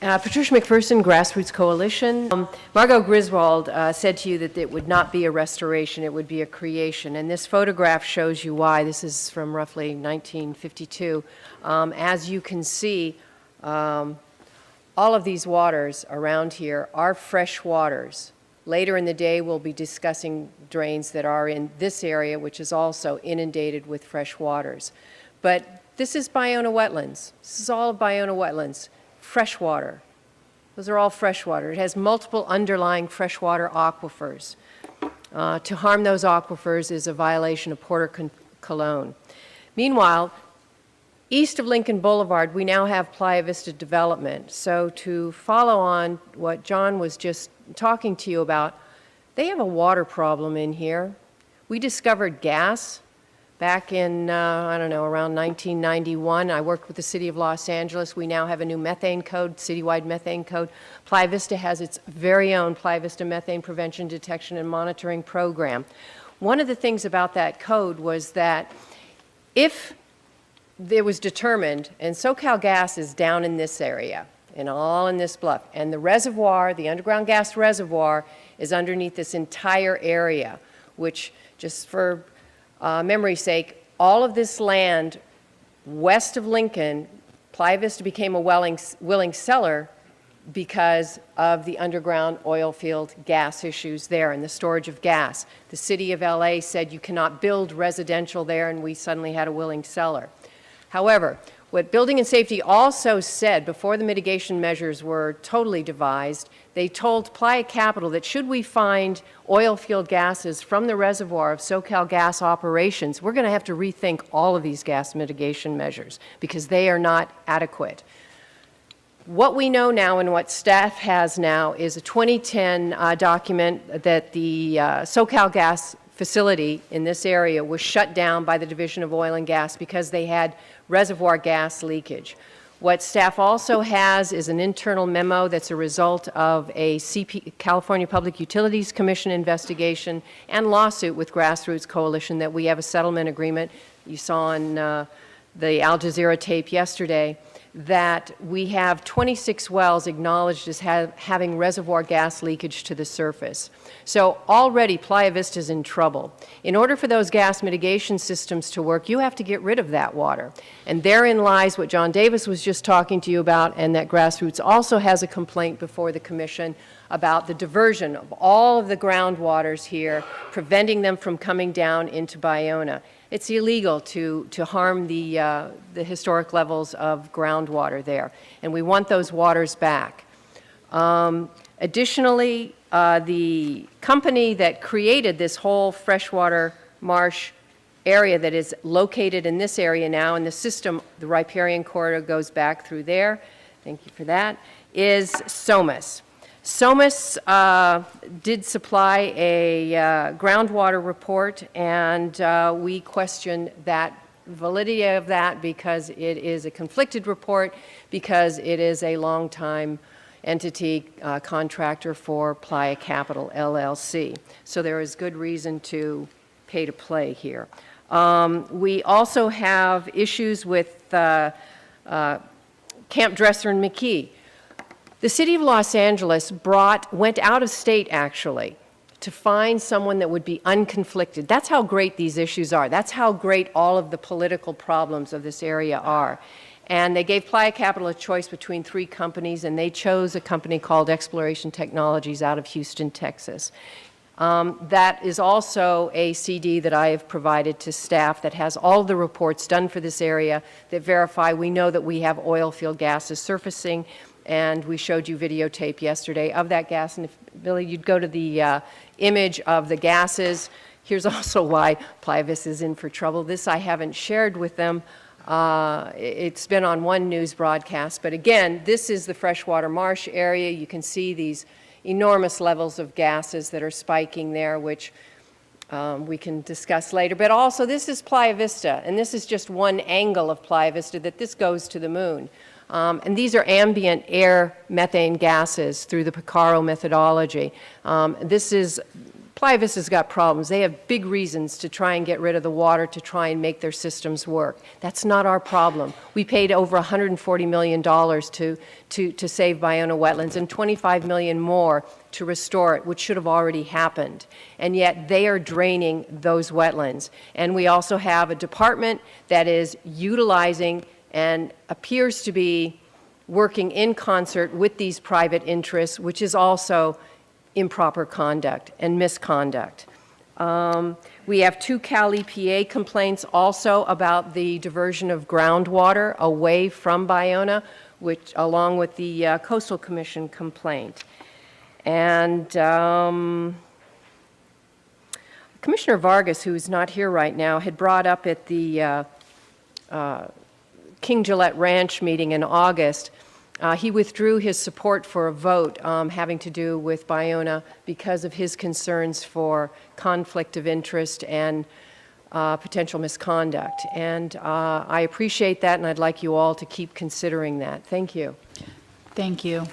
Patricia McPherson, Grassroots Coalition. Margot Griswold said to you that it would not be a restoration, it would be a creation. And this photograph shows you why. This is from roughly 1952. As you can see, all of these waters around here are fresh waters. Later in the day, we'll be discussing drains that are in this area, which is also inundated with fresh waters. But this is Ballona wetlands. This is all of Ballona wetlands. Freshwater. Those are all freshwater. It has multiple underlying freshwater aquifers. To harm those aquifers is a violation of Porter Cologne. Meanwhile, east of Lincoln Boulevard, we now have Playa Vista development. So to follow on what John was just talking to you about, they have a water problem in here. We discovered gas back in, I don't know, around 1991. I worked with the City of Los Angeles. We now have a new methane code, citywide methane code. Playa Vista has its very own Playa Vista Methane Prevention, Detection, and Monitoring Program. One of the things about that code was that if it was determined, and SoCalGas is down in this area, and all in this bluff, and the reservoir, the underground gas reservoir, is underneath this entire area, which, just for memory's sake, all of this land west of Lincoln, Playa Vista became a willing seller because of the underground oil field gas issues there and the storage of gas. The city of LA said you cannot build residential there, and we suddenly had a willing seller. However, what Building and Safety also said before the mitigation measures were totally devised, they told Playa Capital that should we find oil field gases from the reservoir of SoCalGas operations, we're going to have to rethink all of these gas mitigation measures because they are not adequate. What we know now and what staff has now is a 2010 document that the SoCalGas facility in this area was shut down by the Division of Oil and Gas because they had reservoir gas leakage. What staff also has is an internal memo that's a result of a California Public Utilities Commission investigation and lawsuit with Grassroots Coalition that we have a settlement agreement. You saw on the Al Jazeera tape yesterday that we have 26 wells acknowledged as having reservoir gas leakage to the surface. So already Playa Vista is in trouble. In order for those gas mitigation systems to work, you have to get rid of that water. And therein lies what John Davis was just talking to you about, and that Grassroots also has a complaint before the Commission about the diversion of all of the groundwaters here, preventing them from coming down into Ballona. It's illegal to harm the historic levels of groundwater there, and we want those waters back. Additionally, the company that created this whole freshwater marsh area that is located in this area now, and the system, the riparian corridor goes back through there, thank you for that, is SOMAS. SOMAS did supply a groundwater report, and we question that validity of that because it is a conflicted report, because it is a long-time entity contractor for Playa Capital, LLC. So there is good reason to pay to play here. We also have issues with Camp Dresser and McKee. The City of Los Angeles went out of state, actually, to find someone that would be unconflicted. That's how great these issues are. That's how great all of the political problems of this area are. And they gave Playa Capital a choice between 3 companies, and they chose a company called Exploration Technologies out of Houston, Texas. That is also a CD that I have provided to staff that has all the reports done for this area that verify we know that we have oil field gases surfacing. And we showed you videotape yesterday of that gas. And if, Billy, you'd go to the image of the gases. Here's also why Playa Vista is in for trouble. This I haven't shared with them. It's been on one news broadcast. But again, this is the freshwater marsh area. You can see these enormous levels of gases that are spiking there, which we can discuss later. But also, this is Playa Vista. And this is just one angle of Playa Vista that this goes to the moon. And these are ambient air methane gases through the Picaro methodology. This is Playa Vista's got problems. They have big reasons to try and get rid of the water to try and make their systems work. That's not our problem. We paid over $140 million to save Ballona wetlands and $25 million more to restore it, which should have already happened. And yet they are draining those wetlands. And we also have a department that is utilizing and appears to be working in concert with these private interests, which is also improper conduct and misconduct. We have 2 Cal EPA complaints also about the diversion of groundwater away from Ballona, which, along with the Coastal Commission complaint. And Commissioner Vargas, who is not here right now, had brought up at the King Gillette Ranch meeting in August. He withdrew his support for a vote having to do with Ballona because of his concerns for conflict of interest and potential misconduct. And I appreciate that, and I'd like you all to keep considering that. Thank you. Thank you.